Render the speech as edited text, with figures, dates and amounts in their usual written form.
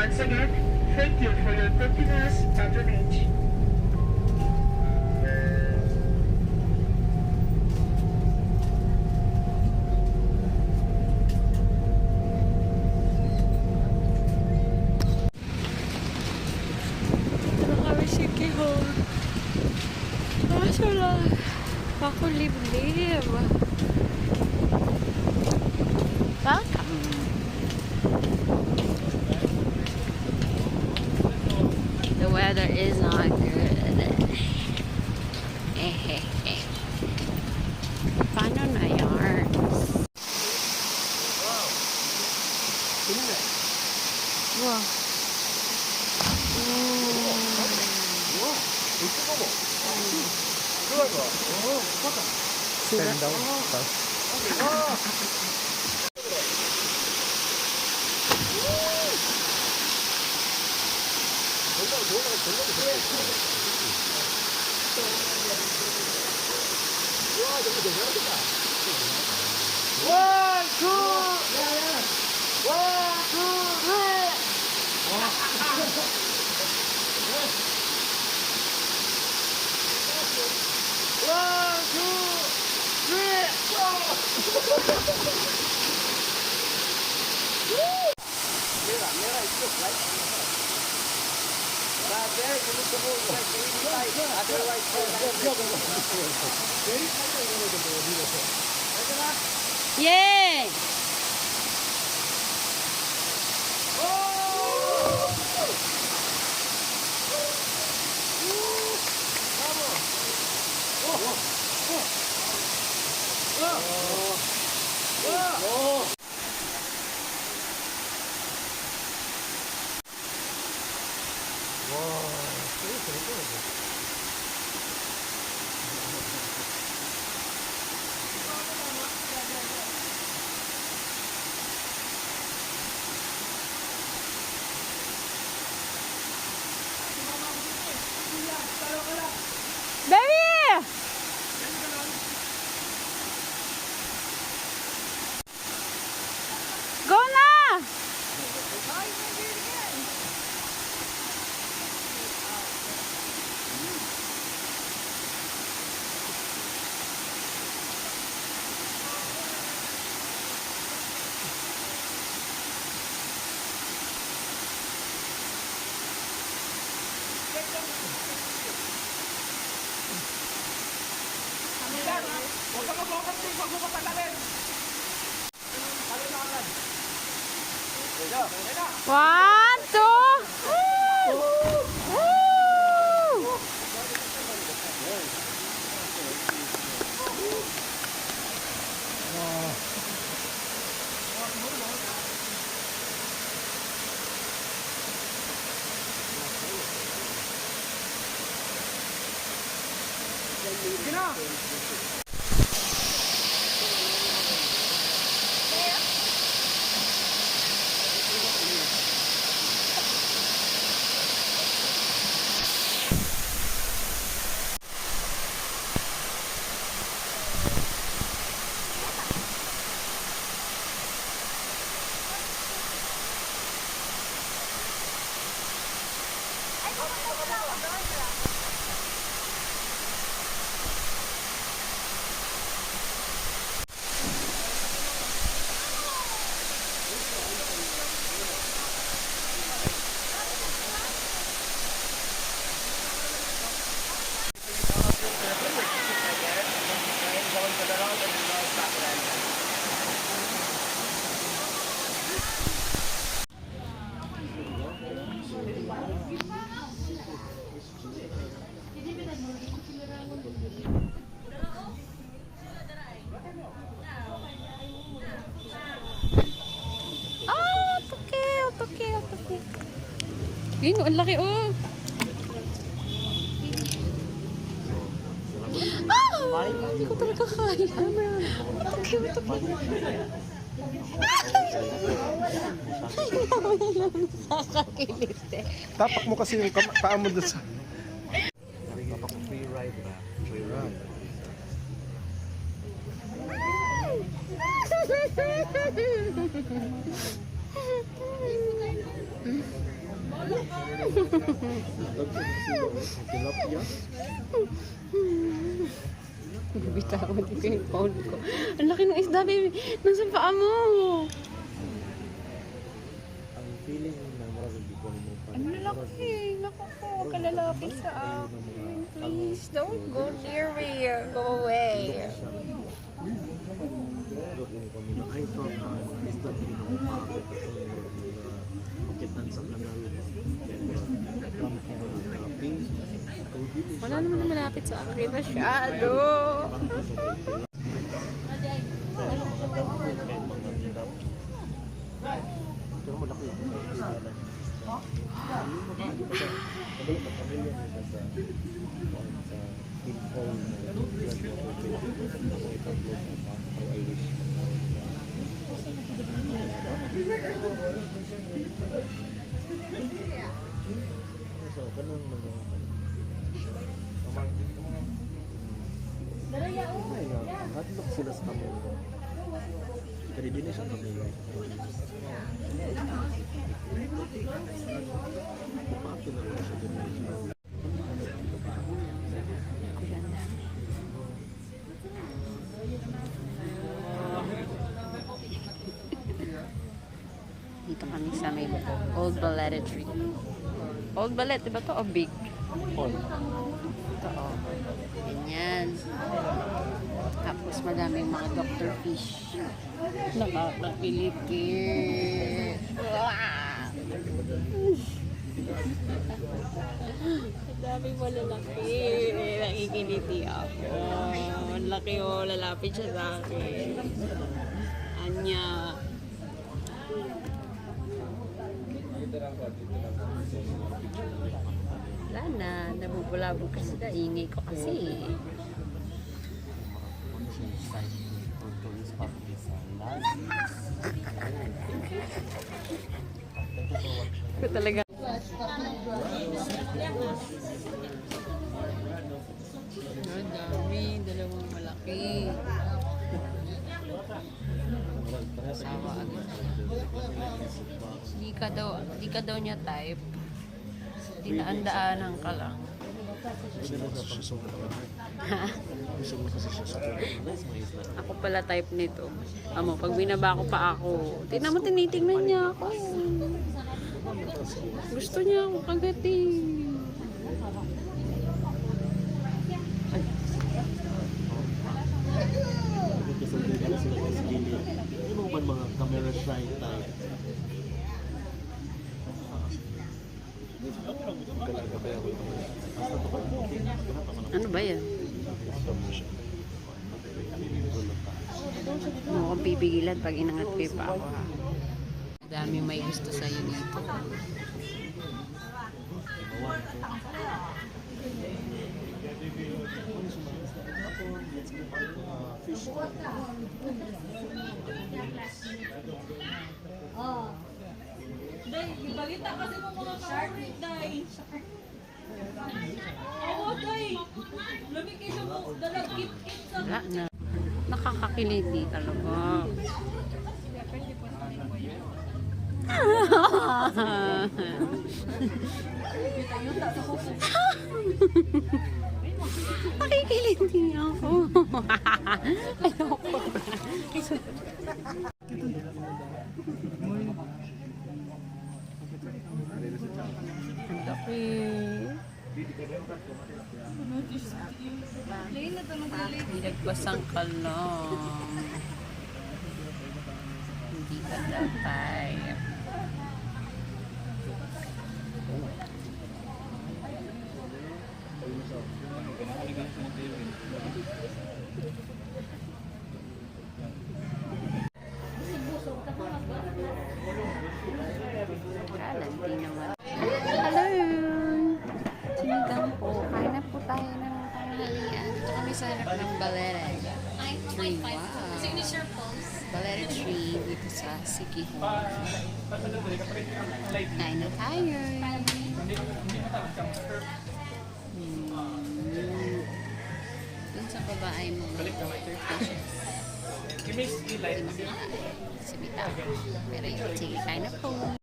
Once again, thank you for your continuous patronage. Ako liblib. Welcome. The weather is not good. Paano na yards? Wow. Stand down. Yay! Baby! Go na! One, two. Woo! Yun, ang laki, oh. Ah! Hindi ko talaga kaya. Nakakakilit eh. Tapak mo kasi yung paa mo doon sa... Tapak mo free ride ba? Free ride. Tilapia. Bitawan ko yung phone ko. Ang laki ng isda, baby. Nasa paa mo. Ang feeling na marami di ko mo pa. Ang lalaki. Naku po, huwag ka lalapit sa akin. Please, don't go near me. Go away. I thought mga isda din ako paakit at pakitan sa kanal. Wala naman malapit sa akin. Masyado. Pero malaki yung hadlok sila sa kamay. Kaya din siya kamay. Paano na rin siya din. Dito kami sa may Old Balete Tree. Old Balete, diba to? O big? All. Ito, o. Ganyan. Tapos madaming mga Dr. Fish. Nakakapilipit. Wow! Ang daming malalaki. Nakikiliti ako. Ang laki o. Lalapit siya sa akin. Anya. Wala na. Nabubulabog kasi na. Ingay ko kasi. Ito talaga. Ang dami. Dalawang malaki. Sawa agad. Di ka daw niya type. Dinaan-daanan ka lang. Ako pala type nito. Amo, pag binaba ko pa ako, tingnan mo, tinitingnan niya ako. Gusto niya ako kagating. Ano ba mga camera shy type? Ano ba yan? Mo akong pipigilan pag inangat ko pa ako, ha. Dami may gusto sa'yo dito. Day, ibalita kasi mo mga shark, Day. Oo, Day. Lamig kayo mo, dalagkit-kit sa... Wala na. Nakakakiliti talaga. Nakikiliti ako. Ayoko. Ang laki. Pinagpasang ka lang. Hindi ka dapat. Kalanti naman. Hello! Sinigang po. Kain na po tayo ng tanghalian. Kami sa harap ng Balete Tree. Wow! Signature pose. Balete Tree dito sa Siquijor. Kain na tayo. Dun sa baba ay mga Dr. Fishes. Hindi makakain. Sa bitaw. Pero yun, sige, kain na po.